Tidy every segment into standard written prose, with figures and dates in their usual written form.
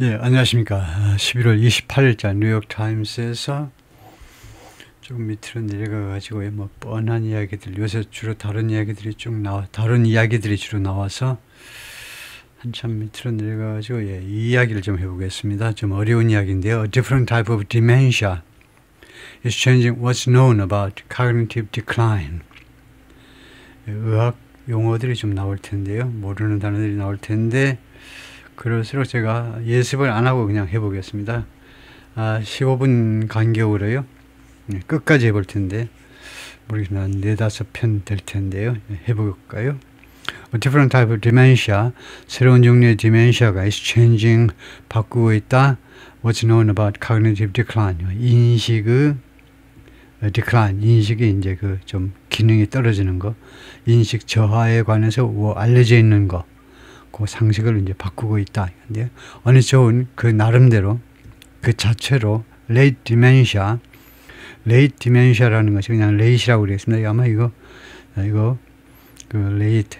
예, 안녕하십니까. 11월 28일자 뉴욕타임스에서 조금 밑으로 내려가가지고 뭐 뻔한 이야기들, 요새 주로 다른 이야기들이 다른 이야기들이 주로 나와서 한참 밑으로 내려가가지고 이 이야기를 좀 해보겠습니다. 좀 어려운 이야기인데요. A different type of dementia is changing what's known about cognitive decline. 의학 용어들이 좀 나올 텐데요. 모르는 단어들이 나올 텐데 그럴수록 제가 예습을 안 하고 그냥 해보겠습니다. 15분 간격으로요. 끝까지 해볼 텐데, 모르겠습니다. 4-5편 될 텐데요. 해볼까요? A different type of dementia, 새로운 종류의 디멘시아가 is changing, 바꾸고 있다. What's known about cognitive decline, 인식의 decline, 인식이 이제 그 좀 기능이 떨어지는 거, 인식 저하에 관해서 알려져 있는 거, 그 상식을 이제 바꾸고 있다. 근데 어느 좋은 그 나름대로 그 자체로 late dementia라는 것이 그냥 late이라고 그랬습니다. 아마 이거 그 late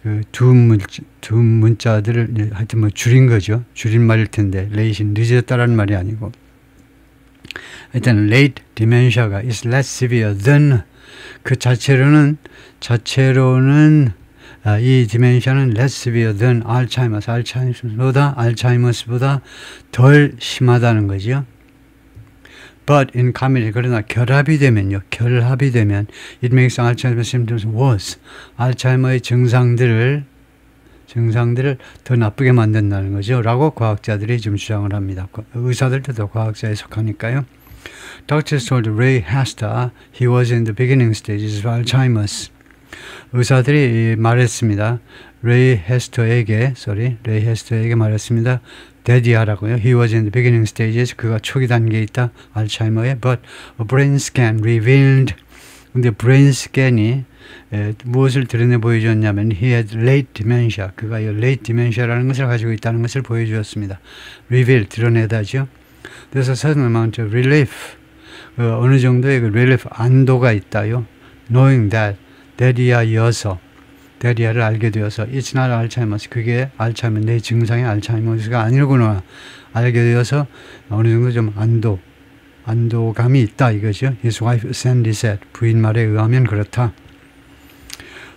그 두 문자들을 하여튼 뭐 줄인 거죠. 줄임말일 텐데 late이 늦었다라는 말이 아니고 일단 late dementia가 is less severe than 그 자체로는 이 디멘시아는 less severe than 알츠하이머스보다 덜 심하다는 거죠. But in combination, 그러나 결합이 되면 it makes Alzheimer's symptoms worse. 알츠하이머의 증상들을 더 나쁘게 만든다는 거죠. 라고 과학자들이 좀 주장을 합니다. 의사들도 과학자에 속하니까요. Doctors told Ray Hester he was in the beginning stages of Alzheimer's. 의사들이 말했습니다. 레이 헤스터에게 말했습니다. 데디아라고요. He was in the beginning stages. 그가 초기 단계에 있다. 알츠하이머에. But a brain scan revealed. 근데 브레인 스캔이 무엇을 드러내 보여줬냐면 he had late dementia. 그가 이 late dementia라는 것을 가지고 있다는 것을 보여주었습니다. reveal, 드러내다죠. 그래서 certain amount of relief. 어느 정도의 그 relief, 안도가 있다요. knowing that 데디아를 알게 되어서 it's not Alzheimer's, 그게 알츠하이머 내 증상이 알츠하이머스가 아니구나 알게 되어서 어느 정도 좀 안도감이 있다 이거죠. His wife Sandy said, 부인 말에 의하면 그렇다.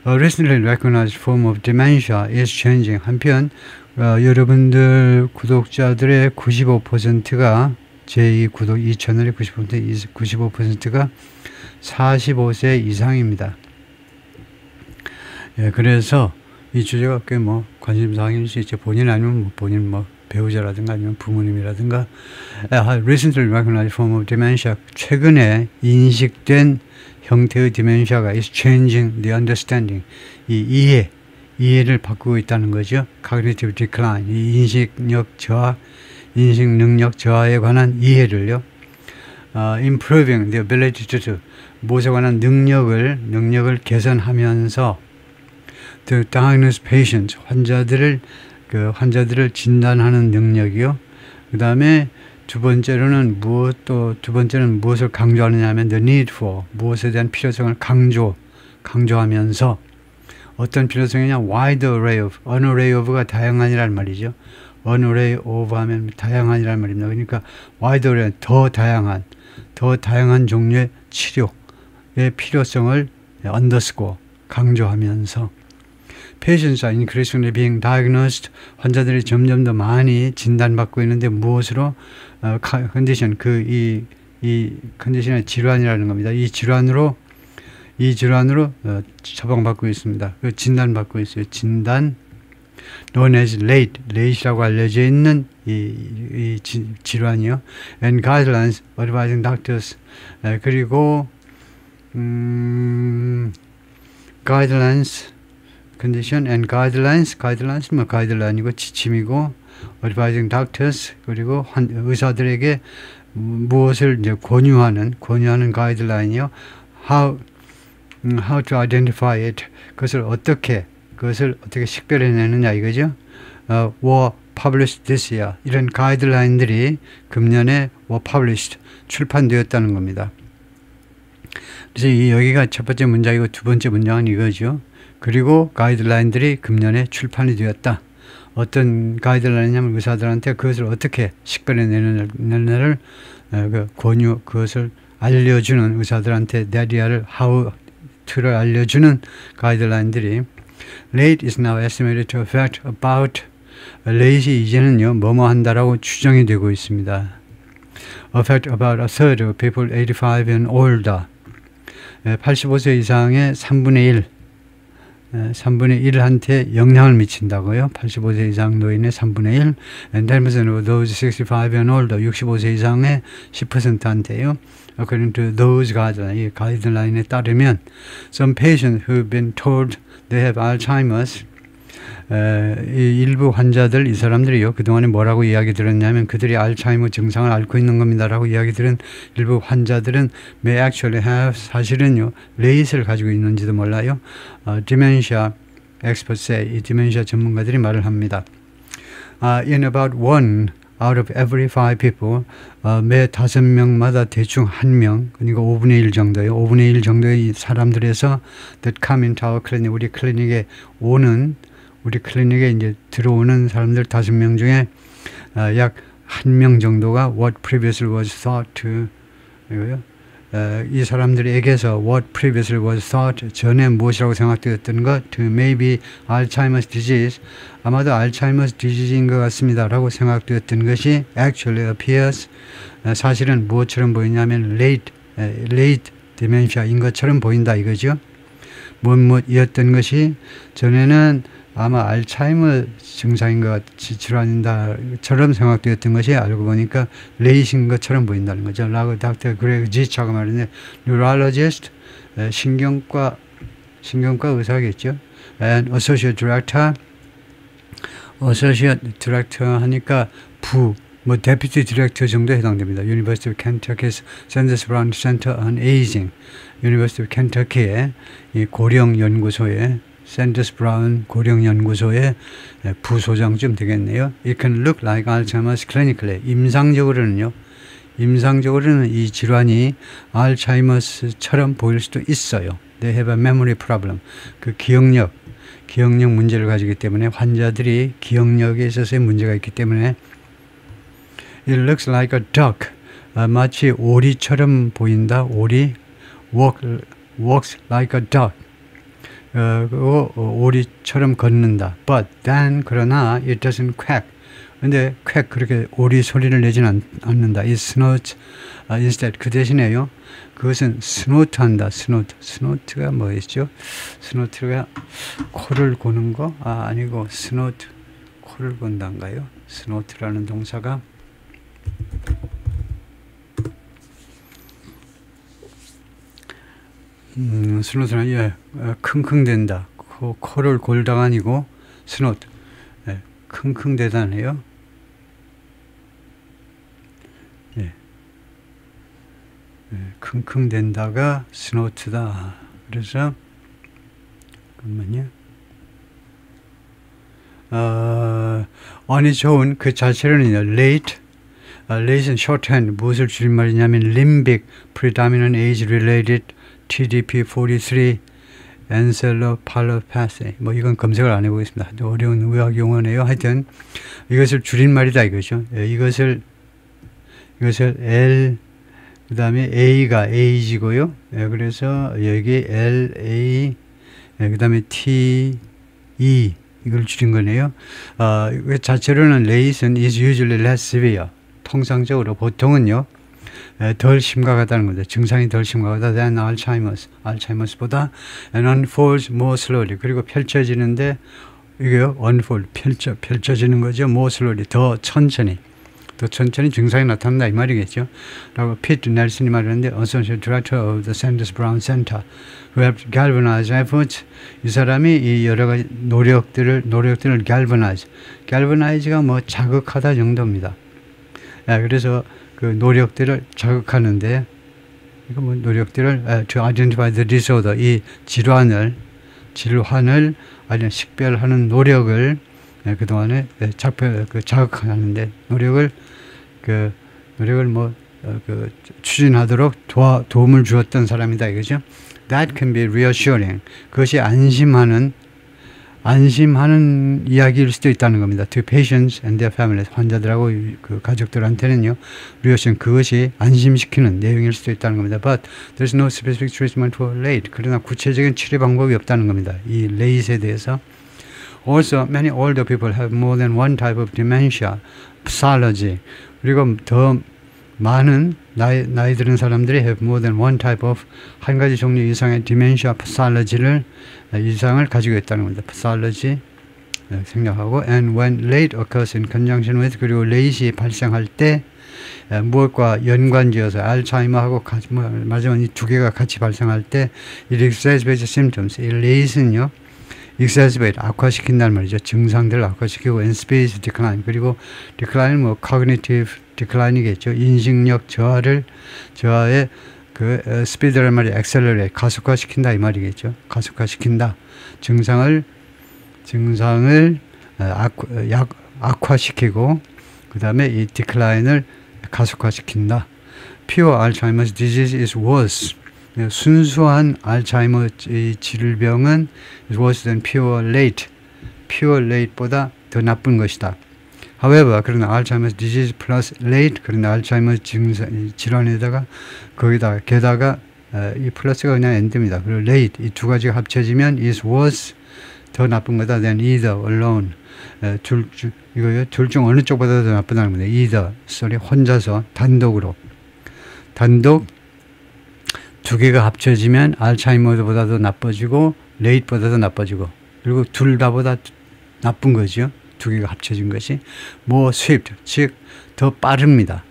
A recently recognized form of dementia is changing. 한편 여러분들 구독자들의 95%가 이 채널의 95%가 45세 이상입니다. 예, 그래서 이 주제가 꽤 관심사항일 수 있죠. 본인 아니면 본인 배우자라든가 아니면 부모님이라든가. Recently recognized form of dementia. 최근에 인식된 형태의 디멘시아가 is changing the understanding. 이해를 바꾸고 있다는 거죠. Cognitive decline. 이 인식 능력 저하에 관한 이해를요. Improving the ability to do. 무엇에 관한 능력을 개선하면서 to diagnose patients, 환자들을 진단하는 능력이요. 그 다음에 두 번째는 무엇을 강조하느냐 하면 the need for, 무엇에 대한 필요성을 강조하면서 어떤 필요성이냐, wide array of, an array of가 다양한이란 말이죠. an array of 하면 다양한이란 말입니다. 그러니까 wide array, 더 다양한 종류의 치료의 필요성을 underscore, 강조하면서 Patients are increasingly being diagnosed. 환자들이 점점 더 많이 진단받고 있는데 무엇으로? 컨디션, 이 컨디션의 질환이라는 겁니다. 이 질환으로 처방받고 있습니다. 진단받고 있어요. 진단, known as late이라고 알려져 있는 이 질환이요. And guidelines advising doctors. 그리고 guidelines condition and guidelines 가이드라인이고 지침이고 advising doctors 그리고 의사들에게 무엇을 이제 권유하는 가이드라인이요. how to identify it, 그것을 어떻게 식별해내느냐 이거죠. were published this year, 이런 가이드라인들이 금년에 were published, 출판되었다는 겁니다. 그래서 여기가 첫 번째 문장이고 두 번째 문장은 이거죠. 그리고 가이드라인들이 금년에 출판이 되었다. 어떤 가이드라인이냐면 의사들한테 그것을 어떻게 식별해내느냐를 그것을 알려주는 의사들한테 내리아를 how to를 알려주는 가이드라인들이 late is now estimated to affect about late이 이제는요 뭐뭐 한다라고 추정이 되고 있습니다. affect about a third of people 85 and older 85세 이상의 3분의 1한테 영향을 미친다고요. 85세 이상 노인의 3분의 1 and 10% of those 65 and older 65세 이상의 10%한테요. According to those guidelines, 이 가이드라인에 따르면 some patients who've been told they have Alzheimer's 이 일부 환자들, 이 사람들이요 그동안에 뭐라고 이야기 들었냐면 그들이 알츠하이머 증상을 앓고 있는 겁니다 라고 이야기 들은 일부 환자들은 may actually have 사실은요 레이스를 가지고 있는지도 몰라요. dementia experts say, 이 dementia 전문가들이 말을 합니다. in about 1 out of every 5 people 매 5명마다 대충 1명 그러니까 5분의 1 정도요. 5분의 1 정도의 사람들에서 that come into our clinic 우리 클리닉에 이제 들어오는 사람들 5명 중에 약 1명 정도가 what previously was thought to 이거요. 이 사람들에게서 what previously was thought 전에 무엇이라고 생각되었던 것 to maybe Alzheimer's disease 아마도 알츠하이머스 디지즈인 것 같습니다 라고 생각되었던 것이 actually appears 사실은 무엇처럼 보이냐면 late dementia인 것처럼 보인다 이거죠. 무엇이었던 것이 전에는 아마 알츠하이머 증상인 것 같이 질환인다처럼 생각되었던 것이 알고 보니까 레이신 것처럼 보인다는 거죠. 라고 닥터 그레그 지차가 말했는데 neurologist 신경과 의사겠죠. and associate director 하니까 deputy director 정도에 해당됩니다. University of Kentucky Sanders Brown Center on Aging University of Kentucky의 이 고령 연구소에 샌더스 브라운 고령연구소의 부소장쯤 되겠네요. It can look like Alzheimer's clinically. 임상적으로는 이 질환이 알츠하이머스처럼 보일 수도 있어요. They have a memory problem. 그 기억력 문제를 가지기 때문에 환자들이 기억력에 있어서의 문제가 있기 때문에 It looks like a duck. 마치 오리처럼 보인다. 오리 walks like a duck. 오리처럼 걷는다. But then 그러나 it doesn't quack. 근데 quack 그렇게 오리 소리를 내지는 않는다. It snorts instead. 그 대신에요. 그것은 스노트한다. 스노트가 뭐였죠? 스노트가 코를 고는 거? 아니고 스노트 코를 건단가요? 스노트라는 동사가 스노트는 킁킁댄다. 코를 골다가 아니고 스노트 킁킁대다네요. 킁킁댄다가 스노트다. 그래서 잠깐만요. 아니 좋은 그 자체로는요. late는 shorthand 무엇을 줄임말이냐면 limbic predominant age related TDP-43 encephalopathy 뭐 이건 검색을 안 해보겠습니다. 어려운 의학 용어네요. 하여튼 이것을 줄임말이다 이거죠. 이것을 L 그 다음에 A가 age고요. 그래서 여기 LA 그 다음에 TE 이걸 줄인 거네요. 자체로는 late는 is usually less severe. 통상적으로 보통은요. 덜 심각하다는 거죠. 증상이 덜 심각하다 than 알츠하이머스보다 and unfolds more slowly. 그리고 펼쳐지는데 이게요. unfold 펼쳐지는 거죠. more slowly 더 천천히 증상이 나타난다 이 말이겠죠. 라고 피트 넬슨이 말했는데 Associate Director of the Sanders Brown Center who helped galvanize efforts. 이 사람이 이 여러 가지 노력들을 galvanize가 뭐 자극하다 정도입니다. 그래서 그 노력들을 자극하는데 이거 뭐 노력들을 to identify the disorder 이 질환을 아니 식별하는 노력을 그동안에 자극하는데 노력을 추진하도록 도움을 주었던 사람이다 이거죠. That can be reassuring. 그것이 안심하는 안심하는 이야기일 수도 있다는 겁니다. To patients and their families. 환자들하고 그 가족들한테는요. reassurance 그것이 안심시키는 내용일 수도 있다는 겁니다. But there's no specific treatment for late. 그러나 구체적인 치료 방법이 없다는 겁니다. 이 late에 대해서. Also, many older people have more than one type of dementia, pathology. 그리고 더 많은 나이 드는 사람들이 have more than one type of 한 가지 종류 이상의 dementia pathology를 이상을 가지고 있다는 겁니다. pathology 생략하고 and when late occurs in conjunction with 그리고 late이 발생할 때 무엇과 연관지어서 알츠하이머하고 마지막 이 두 개가 같이 발생할 때 it exacerbates symptoms. 이 late는요. exacerbate 악화시킨다는 말이죠. 증상들을 악화시키고 and speed decline 그리고 decline 뭐 cognitive decline이겠죠. 인식력 저하의 그 speed라는 말이 accelerate 가속화시킨다 이 말이겠죠. 가속화시킨다. 증상을 악화시키고 그 다음에 이 decline을 가속화시킨다. Pure Alzheimer's disease is worse. 순수한 알츠하이머 질병은 is worse than pure late. pure late보다 더 나쁜 것이다. However, 그러나 Alzheimer's disease plus late, 그러나 알츠하이머 질환에다가 거기다 게다가 이 플러스가 그냥 end입니다. 그리고 late 이 두 가지가 합쳐지면 is worse 더 나쁜 거다 than either alone. 이거요 둘 중 어느 쪽보다 더 나쁘다는 겁니다. either 소리 혼자서 단독 두 개가 합쳐지면 알츠하이머보다도 나빠지고 레이트보다도 나빠지고 그리고 둘 다보다 나쁜 거죠. 두 개가 합쳐진 것이 more swift 즉 더 빠릅니다.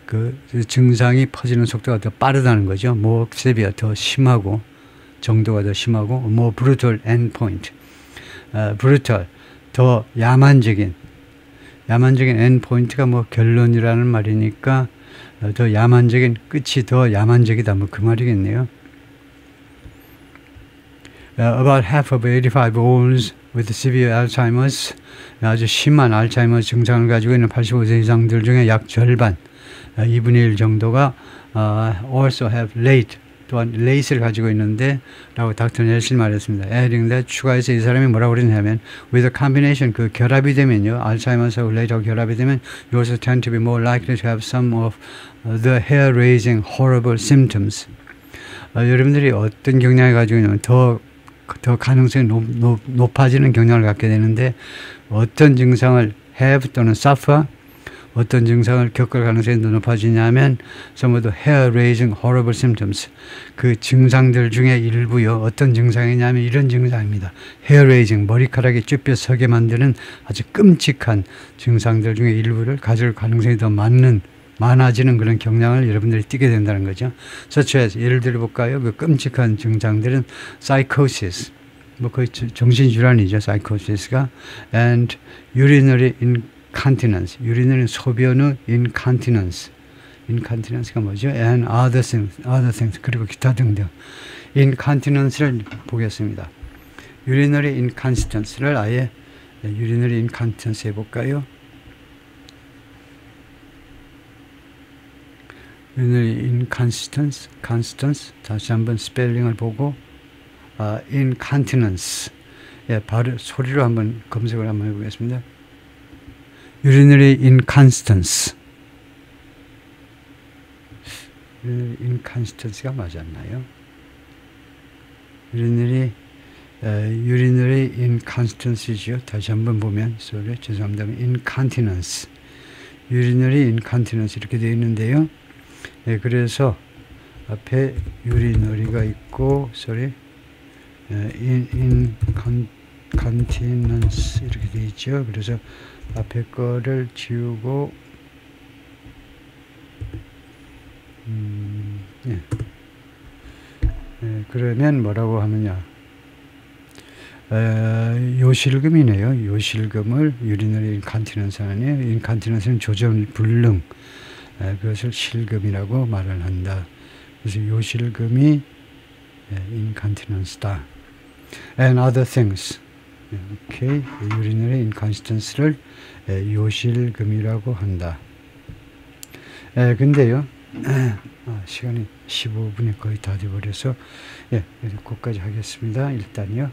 그 증상이 퍼지는 속도가 더 빠르다는 거죠. more severe 더 심하고 정도가 더 심하고 more brutal endpoint brutal 더 야만적인 endpoint가 뭐 결론이라는 말이니까 더 야만적인 끝이 더 야만적이다 뭐 그 말이겠네요. About half of 85-year-olds with severe Alzheimer's 아주 심한 알츠하이머 증상을 가지고 있는 85세 이상들 중에 약 절반 2분의 1 정도가 also have late 또한 late를 가지고 있는데 라고 닥터 넬슨이 말했습니다. adding that 추가해서 이 사람이 뭐라고 그랬냐면 with a combination 그 결합이 되면요 알츠하이머하고 late하고 결합이 되면 you also tend to be more likely to have some of the hair-raising horrible symptoms. 여러분들이 어떤 경향을 가지고 있냐면 더 가능성이 높아지는 경향을 갖게 되는데 어떤 증상을 have 또는 suffer 어떤 증상을 겪을 가능성이 더 높아지냐면 some of the hair-raising horrible symptoms 그 증상들 중에 일부요. 어떤 증상이냐면 이런 증상입니다. hair-raising 머리카락이 쭈뼛 서게 만드는 아주 끔찍한 증상들 중에 일부를 가질 가능성이 더 많아지는 그런 경향을 여러분들이 띠게 된다는 거죠. such as 예를 들어 볼까요? 그 끔찍한 증상들은 psychosis 뭐 거의 정신질환이죠. psychosis가 and urinary incontinence urinary 소변 후 incontinence가 뭐죠? and other things 그리고 기타 등등 incontinence를 보겠습니다. urinary incontinence를 아예 urinary incontinence 해볼까요? urinary incontinence 다시 한번 스펠링을 보고 incontinence 바로 소리로 한번 검색을 한번 해보겠습니다. urinary incontinence가 맞았나요? urinary incontinence죠. 다시 한번 보면 죄송합니다. incontinence urinary incontinence 이렇게 되어 있는데요. 그래서 앞에 urinary가 있고 incontinence 이렇게 되어 있죠. 그래서 앞에 거를 지우고 그러면 뭐라고 하느냐 요실금이네요. 요실금을 urinary incontinence 아니에요. incontinence는 조전불능 그것을 실금이라고 말을 한다. 그래서 요실금이 incontinence다. and other things 오케이. urinary incontinence를 요실금이라고 한다. 근데요 시간이 15분이 거의 다 돼버려서 거기까지 하겠습니다. 일단요.